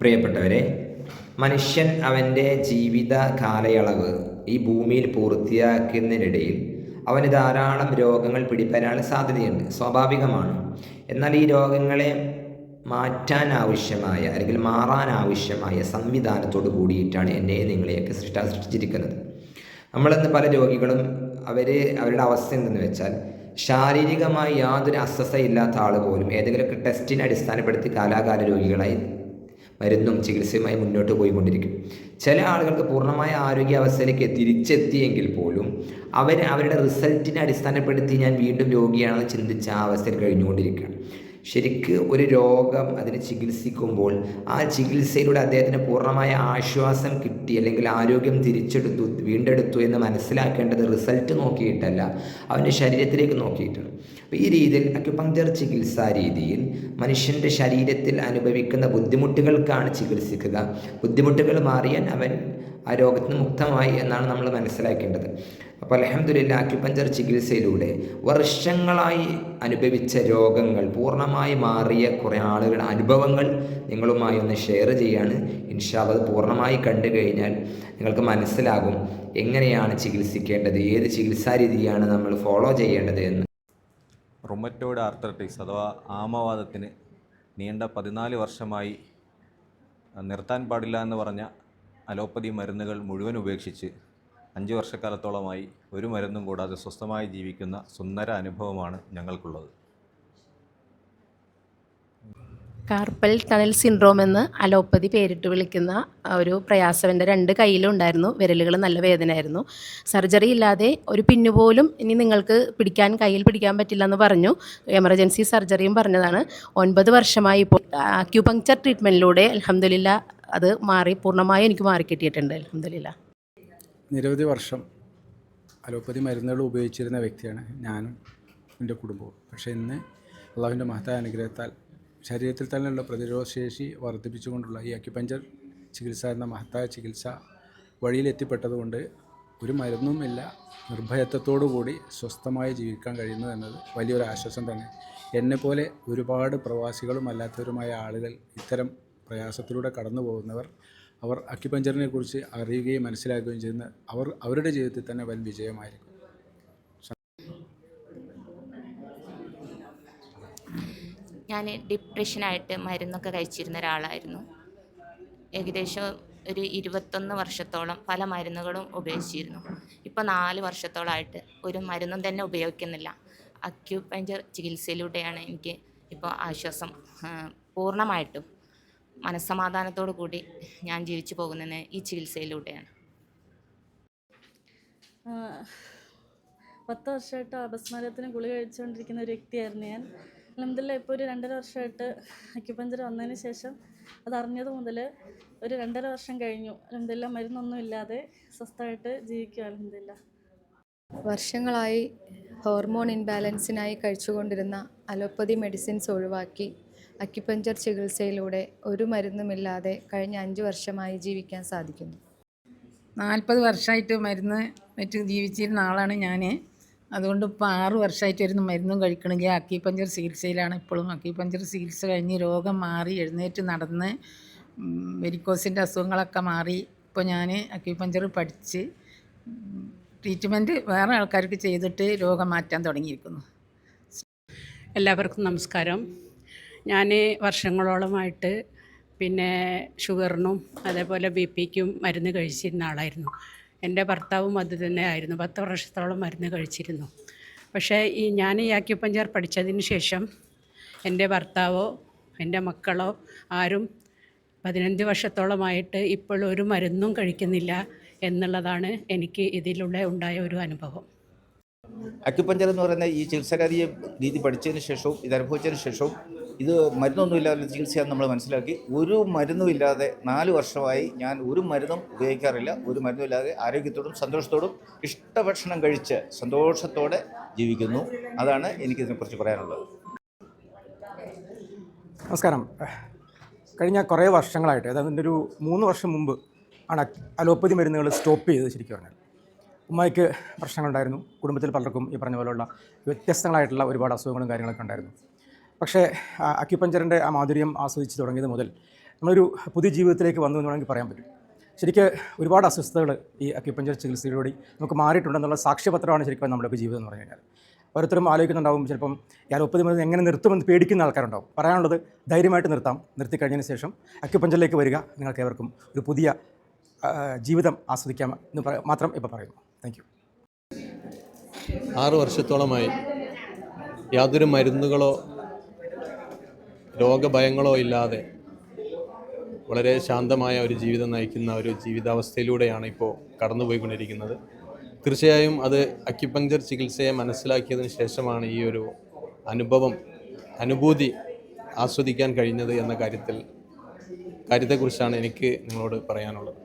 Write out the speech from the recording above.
പ്രിയപ്പെട്ടവരെ, മനുഷ്യൻ അവൻ്റെ ജീവിത കാലയളവ് ഈ ഭൂമിയിൽ പൂർത്തിയാക്കുന്നതിനിടയിൽ അവന് ധാരാളം രോഗങ്ങൾ പിടിപെടാനുള്ള സാധ്യതയുണ്ട്, സ്വാഭാവികമാണ്. എന്നാൽ ഈ രോഗങ്ങളെ മാറ്റാനാവശ്യമായ അല്ലെങ്കിൽ മാറാനാവശ്യമായ സംവിധാനത്തോട് കൂടിയിട്ടാണ് എന്നെ നിങ്ങളെയൊക്കെ സൃഷ്ടിച്ചിരിക്കുന്നത്. നമ്മളിന്ന് പല രോഗികളും അവരുടെ അവസ്ഥ എന്തെന്ന് വെച്ചാൽ, ശാരീരികമായി യാതൊരു അസ്വസ്ഥയില്ലാത്ത ആൾ പോലും ഏതെങ്കിലുമൊക്കെ ടെസ്റ്റിനെ അടിസ്ഥാനപ്പെടുത്തി കാലാകാല രോഗികളായി മരുന്നും ചികിത്സയുമായി മുന്നോട്ട് പോയിക്കൊണ്ടിരിക്കും. ചില ആളുകൾക്ക് പൂർണ്ണമായ ആരോഗ്യാവസ്ഥയിലേക്ക് തിരിച്ചെത്തിയെങ്കിൽ പോലും അവരുടെ റിസൾട്ടിനെ അടിസ്ഥാനപ്പെടുത്തി ഞാൻ വീണ്ടും രോഗിയാണെന്ന് ചിന്തിച്ച ആ അവസ്ഥയിൽ കഴിഞ്ഞുകൊണ്ടിരിക്കുകയാണ്. ശരിക്ക് ഒരു രോഗം അതിനെ ചികിത്സിക്കുമ്പോൾ ആ ചികിത്സയിലൂടെ അദ്ദേഹത്തിന് പൂർണ്ണമായ ആശ്വാസം കിട്ടി അല്ലെങ്കിൽ ആരോഗ്യം വീണ്ടെടുത്തു എന്ന് മനസ്സിലാക്കേണ്ടത് റിസൾട്ട് നോക്കിയിട്ടല്ല, അവൻ്റെ ശരീരത്തിലേക്ക് നോക്കിയിട്ടാണ്. അപ്പോൾ ഈ രീതിയിൽ അക്യുപങ്ക്ചർ ചികിത്സാ രീതിയിൽ മനുഷ്യൻ്റെ ശരീരത്തിൽ അനുഭവിക്കുന്ന ബുദ്ധിമുട്ടുകൾക്കാണ് ചികിത്സിക്കുക. ബുദ്ധിമുട്ടുകൾ മാറിയാൽ അവൻ ആ രോഗത്തിന് മുക്തമായി എന്നാണ് നമ്മൾ മനസ്സിലാക്കേണ്ടത്. അപ്പോൾ അൽഹംദുലില്ലാഹ്, അക്യുപങ്ക്ചർ ചികിത്സയിലൂടെ വർഷങ്ങളായി അനുഭവിച്ച രോഗങ്ങൾ പൂർണ്ണമായി മാറിയ കുറേ ആളുകളുടെ അനുഭവങ്ങൾ നിങ്ങളുമായി ഒന്ന് ഷെയർ ചെയ്യാണ്. ഇൻഷാ അല്ലാഹ് അത് പൂർണ്ണമായി കണ്ടു കഴിഞ്ഞാൽ നിങ്ങൾക്ക് മനസ്സിലാകും എങ്ങനെയാണ് ചികിത്സിക്കേണ്ടത്, ഏത് ചികിത്സാ രീതിയാണ് നമ്മൾ ഫോളോ ചെയ്യേണ്ടത് എന്ന്. റുമറ്റോയ്ഡ് ആർത്രൈറ്റിസ് അഥവാ ആമവാദത്തിന് നീണ്ട 14 വർഷമായി നിർത്താൻ പാടില്ല എന്ന് പറഞ്ഞ അലോപ്പതി മരുന്നുകൾ മുഴുവൻ ഉപേക്ഷിച്ച് 5 വർഷക്കാലത്തോളമായി ഒരു മരുന്നും കൂടാതെ സ്വസ്ഥമായി ജീവിക്കുന്ന സുന്ദര അനുഭവമാണ് ഞങ്ങൾക്കുള്ളത്. കാർപ്പൽ ടണൽ സിൻഡ്രോം എന്ന് അലോപ്പതി പേരിട്ട് വിളിക്കുന്ന ഒരു പ്രയാസം എൻ്റെ 2 കൈയിലും ഉണ്ടായിരുന്നു. വിരലുകൾ നല്ല വേദനയായിരുന്നു. സർജറി ഇല്ലാതെ ഒരു പിന്നു പോലും ഇനി നിങ്ങൾക്ക് കയ്യിൽ പിടിക്കാൻ പറ്റില്ല എന്ന് പറഞ്ഞു. എമർജൻസി സർജറിയും പറഞ്ഞതാണ്. 9 വർഷമായി ഇപ്പോൾ അക്യുപങ്ക്ചർ ട്രീറ്റ്മെൻറ്റിലൂടെ അൽഹംദുലില്ലാ അത് പൂർണ്ണമായും എനിക്ക് മാറിക്കിട്ടിയിട്ടുണ്ട്. അൽഹംദുലില്ലാ. നിരവധി വർഷം അലോപ്പതി മരുന്നുകൾ ഉപയോഗിച്ചിരുന്ന വ്യക്തിയാണ് ഞാനും എൻ്റെ കുടുംബവും. പക്ഷേ ഇന്ന് അള്ളാഹുവിൻ്റെ മഹത്തായ അനുഗ്രഹത്താൽ ശരീരത്തിൽ തന്നെയുള്ള പ്രതിരോധശേഷി വർദ്ധിപ്പിച്ചുകൊണ്ടുള്ള ഈ അക്യുപങ്ക്ചർ ചികിത്സ എന്ന മഹത്തായ ചികിത്സ വഴിയിലെത്തിപ്പെട്ടതുകൊണ്ട് ഒരു മരുന്നുമില്ല, നിർഭയത്വത്തോടു കൂടി സ്വസ്ഥമായി ജീവിക്കാൻ കഴിയുന്നു എന്നത് വലിയൊരു ആശ്വാസം തന്നെ. എന്നെപ്പോലെ ഒരുപാട് പ്രവാസികളും അല്ലാത്തവരുമായ ആളുകൾ, ഇത്തരം പ്രയാസത്തിലൂടെ കടന്നു പോകുന്നവർ, അവർ അക്യുപങ്ക്ചറിനെ കുറിച്ച് അറിയുകയും മനസ്സിലാക്കുകയും ചെയ്യുന്ന അവരുടെ ജീവിതത്തിൽ തന്നെ വൻ വിജയമായിരിക്കും. ഞാൻ ഡിപ്രഷനായിട്ട് മരുന്നൊക്കെ കഴിച്ചിരുന്ന ഒരാളായിരുന്നു. ഏകദേശം ഒരു 21 വർഷത്തോളം പല മരുന്നുകളും ഉപയോഗിച്ചിരുന്നു. ഇപ്പോൾ 4 വർഷത്തോളമായിട്ട് ഒരു മരുന്നും തന്നെ ഉപയോഗിക്കുന്നില്ല. അക്യുപങ്ക്ചർ ചികിത്സയിലൂടെയാണ് എനിക്ക് ഇപ്പോൾ ആശ്വാസം. പൂർണ്ണമായിട്ടും മനസ്സമാധാനത്തോടു കൂടി ഞാൻ ജീവിച്ചു പോകുന്നത് ഈ ചികിത്സയിലൂടെയാണ്. 10 വർഷമായിട്ട് അപസ്മാരത്തിന് ഗുളിക കഴിച്ചുകൊണ്ടിരിക്കുന്ന ഒരു വ്യക്തിയായിരുന്നു ഞാൻ. അൽഹംദുലില്ലാഹ് ഇപ്പോൾ ഒരു 2.5 വർഷമായിട്ട് അക്യുപങ്ക്ചർ വന്നതിന് ശേഷം അതറിഞ്ഞത് മുതൽ ഒരു 2.5 വർഷം കഴിഞ്ഞു. അൽഹംദുലില്ലാഹ് മരുന്നൊന്നും ഇല്ലാതെ സ്വസ്ഥമായിട്ട് ജീവിക്കുക. അൽഹംദുലില്ലാഹ്. വർഷങ്ങളായി ഹോർമോൺ ഇൻബാലൻസിനായി കഴിച്ചുകൊണ്ടിരുന്ന അലോപ്പതി മെഡിസിൻസ് ഒഴിവാക്കി അക്യുപങ്ക്ചർ ചികിത്സയിലൂടെ ഒരു മരുന്നുമില്ലാതെ കഴിഞ്ഞ 5 വർഷമായി ജീവിക്കാൻ സാധിക്കുന്നു. 40 വർഷമായിട്ട് മരുന്ന് വെച്ച് ജീവിച്ചിരുന്ന ആളാണ് ഞാൻ. അതുകൊണ്ട് ഇപ്പോൾ 6 വർഷമായിട്ട് ഒരു മരുന്നും കഴിക്കണമെങ്കിൽ അക്യുപങ്ക്ചർ ചികിത്സയിലാണ് ഇപ്പോഴും. അക്യുപങ്ക്ചർ ചികിത്സ കഴിഞ്ഞ് രോഗം മാറി എഴുന്നേറ്റ് നടന്ന് വെരിക്കോസിൻ്റെ അസുഖങ്ങളൊക്കെ മാറി ഇപ്പോൾ ഞാൻ അക്യുപങ്ക്ചർ പഠിച്ച് ട്രീറ്റ്മെൻറ്റ് വേറെ ആൾക്കാർക്ക് ചെയ്തിട്ട് രോഗം മാറ്റാൻ തുടങ്ങിയിരിക്കുന്നു. എല്ലാവർക്കും നമസ്കാരം. ഞാൻ വർഷങ്ങളോളമായിട്ട് ഷുഗറിനും അതേപോലെ BP-ക്കും മരുന്ന് കഴിച്ചിരുന്ന ആളായിരുന്നു. എൻ്റെ ഭർത്താവും അത് തന്നെ ആയിരുന്നു. 10 വർഷത്തോളം മരുന്ന് കഴിച്ചിരുന്നു. പക്ഷേ ഞാൻ ഈ അക്യുപങ്ക്ചർ പഠിച്ചതിന് ശേഷം എൻ്റെ ഭർത്താവോ എൻ്റെ മക്കളോ ആരും 15 വർഷത്തോളമായിട്ട് ഇപ്പോൾ ഒരു മരുന്നും കഴിക്കുന്നില്ല എന്നുള്ളതാണ് എനിക്ക് ഇതിലൂടെ ഉണ്ടായ ഒരു അനുഭവം. അക്യുപങ്ക്ചർ എന്ന് പറയുന്ന ഈ ചികിത്സാ രീതി പഠിച്ചതിന് ശേഷവും ഇത് അനുഭവിച്ചതിന് ശേഷവും ഇത് മരുന്നൊന്നുമില്ലാതെ ചികിത്സയാണെന്ന് നമ്മൾ മനസ്സിലാക്കി. ഒരു മരുന്നുമില്ലാതെ 4 വർഷമായി ഞാൻ ഒരു മരുന്നും ഉപയോഗിക്കാറില്ല. ഒരു മരുന്നുമില്ലാതെ ആരോഗ്യത്തോടും സന്തോഷത്തോടും ഇഷ്ടഭക്ഷണം കഴിച്ച് സന്തോഷത്തോടെ ജീവിക്കുന്നു. അതാണ് എനിക്കിതിനെക്കുറിച്ച് പറയാനുള്ളത്. നമസ്കാരം. കഴിഞ്ഞ കുറേ വർഷങ്ങളായിട്ട്, അതായത് ഒരു 3 വർഷം മുമ്പ് ആണ് അലോപ്പതി മരുന്നുകൾ സ്റ്റോപ്പ് ചെയ്തത്. ശരിക്കും പറഞ്ഞാൽ ഉമ്മയ്ക്ക് പ്രശ്നങ്ങളുണ്ടായിരുന്നു. കുടുംബത്തിൽ പലർക്കും ഈ പറഞ്ഞ പോലെയുള്ള വ്യത്യസ്തങ്ങളായിട്ടുള്ള ഒരുപാട് അസുഖങ്ങളും കാര്യങ്ങളൊക്കെ ഉണ്ടായിരുന്നു. പക്ഷേ അക്യുപങ്ക്ചറിൻ്റെ ആ മാധുര്യം ആസ്വദിച്ച് തുടങ്ങിയത് മുതൽ നമ്മളൊരു പുതിയ ജീവിതത്തിലേക്ക് വന്നു എന്ന് വേണമെങ്കിൽ പറയാൻ പറ്റും. ശരിക്കും ഒരുപാട് അസ്വസ്ഥതകൾ ഈ അക്യുപഞ്ചർ ചികിത്സയിലൂടെ നമുക്ക് മാറിയിട്ടുണ്ടെന്നുള്ള സാക്ഷ്യപത്രമാണ് ശരിക്കും നമ്മുടെയൊക്കെ ജീവിതം എന്ന് പറഞ്ഞു കഴിഞ്ഞാൽ. ഓരോരുത്തരും ആലോചിക്കുന്നുണ്ടാവും, ചിലപ്പം ഈ അലോപ്പതി മരുന്ന് എങ്ങനെ നിർത്തുമെന്ന് പേടിക്കുന്ന ആൾക്കാരുണ്ടാവും. പറയാനുള്ളത് ധൈര്യമായിട്ട് നിർത്തി കഴിഞ്ഞതിന് ശേഷം അക്യുപഞ്ചറിലേക്ക് വരിക. നിങ്ങൾക്ക് ഏവർക്കും ഒരു പുതിയ ജീവിതം ആസ്വദിക്കാം എന്ന് മാത്രം ഇപ്പോൾ പറയുന്നു. Thank you. 6 വർഷത്തോളമായി യാതൊരു മരുന്നുകളോ രോഗഭയങ്ങളോ ഇല്ലാതെ വളരെ ശാന്തമായ ഒരു ജീവിതം നയിക്കുന്ന ഒരു ജീവിതാവസ്ഥയിലൂടെയാണ് ഇപ്പോൾ കടന്നുപോയിക്കൊണ്ടിരിക്കുന്നത്. തീർച്ചയായും അത് അക്യുപഞ്ചർ ചികിത്സയെ മനസ്സിലാക്കിയതിന് ശേഷമാണ് ഈ ഒരു അനുഭൂതി ആസ്വദിക്കാൻ കഴിഞ്ഞത് എന്ന കാര്യത്തെക്കുറിച്ചാണ് എനിക്ക് നിങ്ങളോട് പറയാനുള്ളത്.